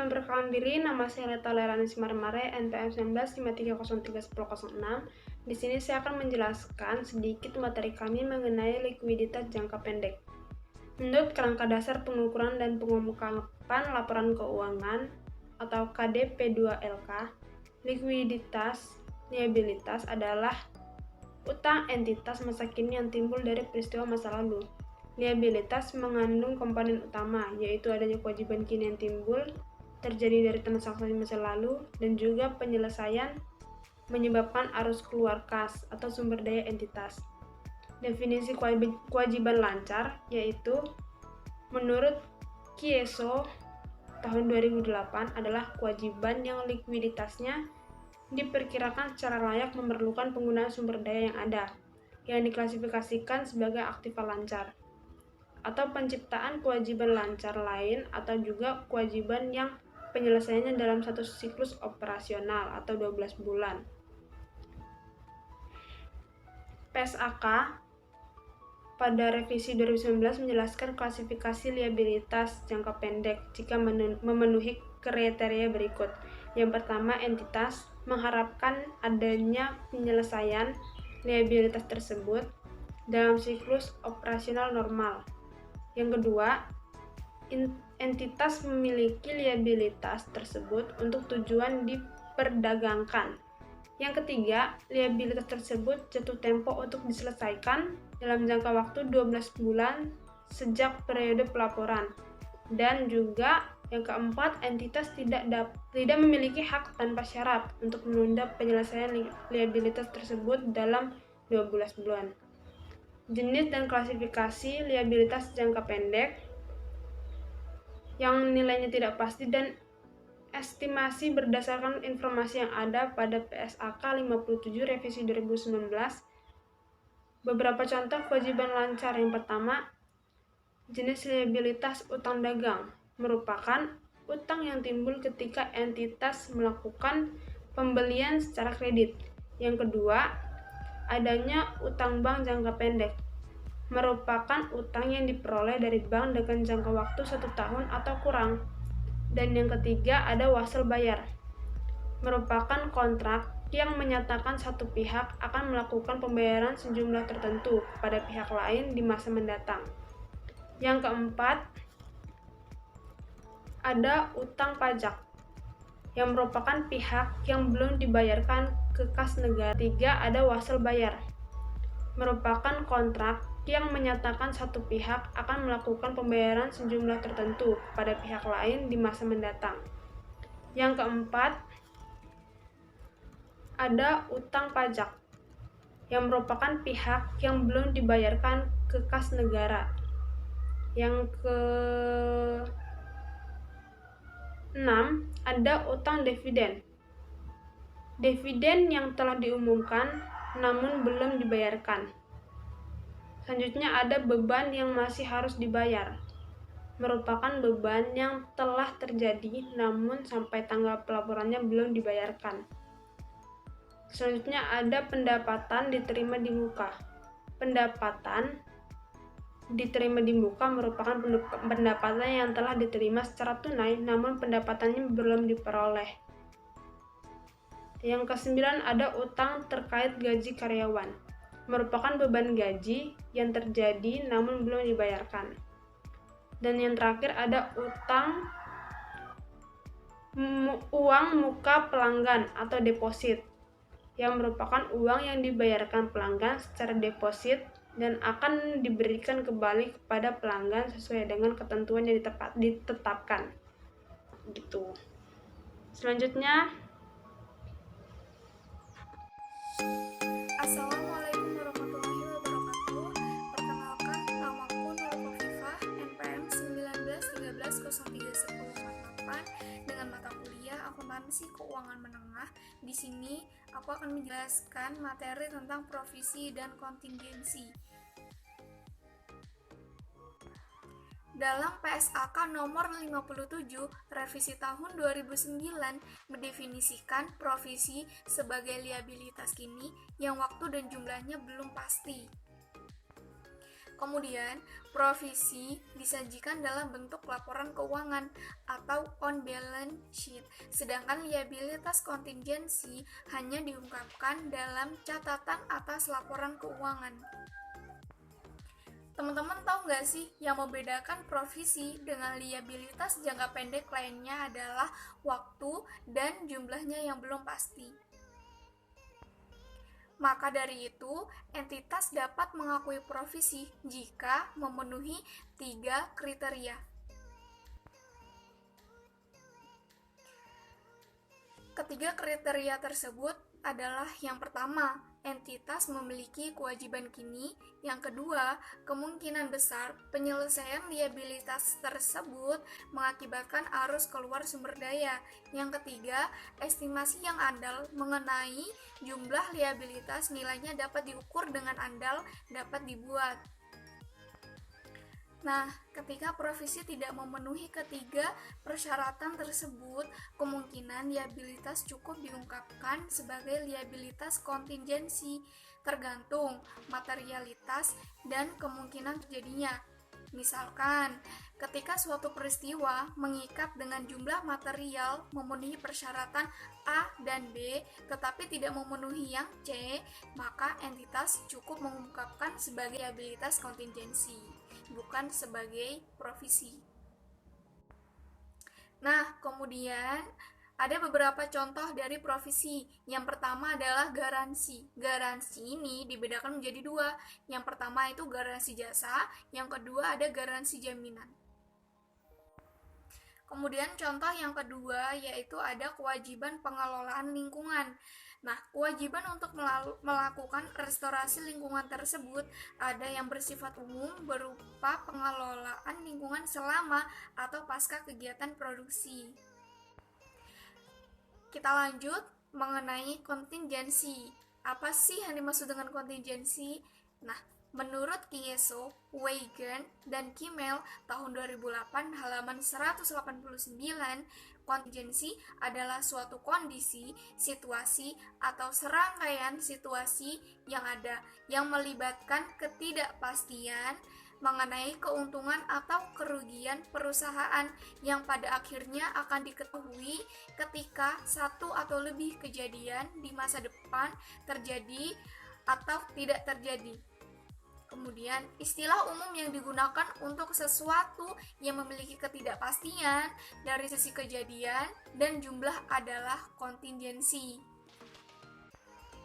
memperkenalkan diri, nama saya Leta Lerani Simarmare, NPM 1953031006. Di sini saya akan menjelaskan sedikit materi kami mengenai likuiditas jangka pendek. Menurut kerangka dasar pengukuran dan pengungkapan laporan keuangan atau KDP2LK, likuiditas liabilitas adalah utang entitas masa kini yang timbul dari peristiwa masa lalu. Liabilitas mengandung komponen utama, yaitu adanya kewajiban kini yang timbul terjadi dari transaksi masa lalu dan juga penyelesaian menyebabkan arus keluar kas atau sumber daya entitas. Definisi kewajiban lancar yaitu menurut Kieso tahun 2008 adalah kewajiban yang likuiditasnya diperkirakan secara layak memerlukan penggunaan sumber daya yang ada, yang diklasifikasikan sebagai aktiva lancar, atau penciptaan kewajiban lancar lain atau juga kewajiban yang penyelesaiannya dalam satu siklus operasional atau 12 bulan. PSAK pada revisi 2019 menjelaskan klasifikasi liabilitas jangka pendek jika memenuhi kriteria berikut. Yang pertama, entitas mengharapkan adanya penyelesaian liabilitas tersebut dalam siklus operasional normal. Yang kedua, entitas memiliki liabilitas tersebut untuk tujuan diperdagangkan. Yang ketiga, liabilitas tersebut jatuh tempo untuk diselesaikan dalam jangka waktu 12 bulan sejak periode pelaporan. Dan juga yang keempat, entitas tidak memiliki hak tanpa syarat untuk menunda penyelesaian liabilitas tersebut dalam 12 bulan. Jenis dan klasifikasi liabilitas jangka pendek yang nilainya tidak pasti dan estimasi berdasarkan informasi yang ada pada PSAK 57 revisi 2019. Beberapa contoh kewajiban lancar. Yang pertama, jenis liabilitas utang dagang merupakan utang yang timbul ketika entitas melakukan pembelian secara kredit. Yang kedua, adanya utang bank jangka pendek merupakan utang yang diperoleh dari bank dengan jangka waktu 1 tahun atau kurang. Dan yang ketiga, ada wasal bayar, merupakan kontrak yang menyatakan satu pihak akan melakukan pembayaran sejumlah tertentu kepada pihak lain di masa mendatang. Yang keempat, ada utang pajak, yang merupakan pihak yang belum dibayarkan ke kas negara. Tiga, ada wasal bayar, merupakan kontrak yang menyatakan satu pihak akan melakukan pembayaran sejumlah tertentu kepada pihak lain di masa mendatang. Yang keempat, ada utang pajak, yang merupakan pihak yang belum dibayarkan ke kas negara. Yang keenam, ada utang dividen. Dividen yang telah diumumkan namun belum dibayarkan. Selanjutnya ada beban yang masih harus dibayar, merupakan beban yang telah terjadi namun sampai tanggal pelaporannya belum dibayarkan. Selanjutnya ada pendapatan diterima di muka. Pendapatan diterima di muka merupakan pendapatan yang telah diterima secara tunai namun pendapatannya belum diperoleh. Yang kesembilan, ada utang terkait gaji karyawan, merupakan beban gaji yang terjadi namun belum dibayarkan. Dan yang terakhir, ada utang uang muka pelanggan atau deposit, yang merupakan uang yang dibayarkan pelanggan secara deposit dan akan diberikan kembali kepada pelanggan sesuai dengan ketentuan yang ditetapkan. Gitu. Selanjutnya, Assalamualaikum warahmatullahi wabarakatuh. Perkenalkan, namaku Nurul Khofifah, NPM 1913031048 dengan mata kuliah Akuntansi Keuangan Menengah. Di sini aku akan menjelaskan materi tentang provisi dan kontingensi. Dalam PSAK nomor 57 revisi tahun 2009 mendefinisikan provisi sebagai liabilitas kini yang waktu dan jumlahnya belum pasti. Kemudian, provisi disajikan dalam bentuk laporan keuangan atau on balance sheet, sedangkan liabilitas kontingensi hanya diungkapkan dalam catatan atas laporan keuangan. Teman-teman tahu nggak sih yang membedakan provisi dengan liabilitas jangka pendek lainnya adalah waktu dan jumlahnya yang belum pasti. Maka dari itu, entitas dapat mengakui provisi jika memenuhi 3 kriteria. Ketiga kriteria tersebut adalah yang pertama, entitas memiliki kewajiban kini. Yang kedua, kemungkinan besar penyelesaian liabilitas tersebut mengakibatkan arus keluar sumber daya. Yang ketiga, estimasi yang andal mengenai jumlah liabilitas nilainya dapat diukur dengan andal dapat dibuat. Nah, ketika provisi tidak memenuhi ketiga persyaratan tersebut, kemungkinan liabilitas cukup diungkapkan sebagai liabilitas kontingensi, tergantung materialitas dan kemungkinan terjadinya. Misalkan, ketika suatu peristiwa mengikat dengan jumlah material memenuhi persyaratan A dan B, tetapi tidak memenuhi yang C, maka entitas cukup mengungkapkan sebagai liabilitas kontingensi, bukan sebagai provisi. Nah, kemudian ada beberapa contoh dari provisi. Yang pertama adalah garansi. Garansi ini dibedakan menjadi 2. Yang pertama itu garansi jasa, yang kedua ada garansi jaminan. Kemudian contoh yang kedua yaitu ada kewajiban pengelolaan lingkungan. Nah, kewajiban untuk melakukan restorasi lingkungan tersebut ada yang bersifat umum berupa pengelolaan lingkungan selama atau pasca kegiatan produksi. Kita lanjut mengenai kontingensi. Apa sih yang dimaksud dengan kontingensi? Nah, menurut Kieso, Weigen, dan Kimmel tahun 2008 halaman 189, kontingensi adalah suatu kondisi, situasi, atau serangkaian situasi yang ada yang melibatkan ketidakpastian mengenai keuntungan atau kerugian perusahaan yang pada akhirnya akan diketahui ketika satu atau lebih kejadian di masa depan terjadi atau tidak terjadi. Kemudian, istilah umum yang digunakan untuk sesuatu yang memiliki ketidakpastian dari sisi kejadian dan jumlah adalah kontingensi.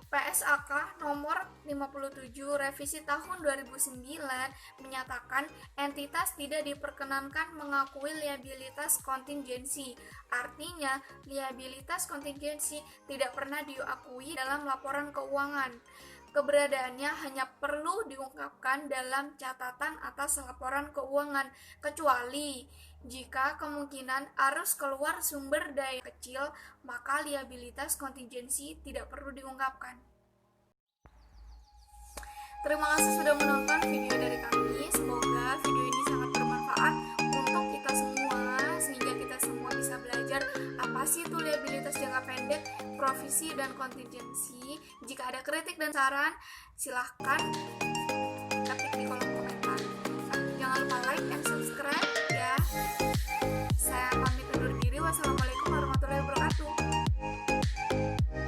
PSAK nomor 57 revisi tahun 2009 menyatakan entitas tidak diperkenankan mengakui liabilitas kontingensi. Artinya, liabilitas kontingensi tidak pernah diakui dalam laporan keuangan. Keberadaannya hanya perlu diungkapkan dalam catatan atas laporan keuangan, kecuali jika kemungkinan arus keluar sumber daya kecil, maka liabilitas kontingensi tidak perlu diungkapkan. Terima kasih sudah menonton video dari kami. Semoga video ini sangat bermanfaat untuk kita semua, sehingga kita semua bisa belajar apa sih itu liabilitas jangka pendek, provisi, dan kontingensi. Jika ada kritik dan saran, silahkan ketik di kolom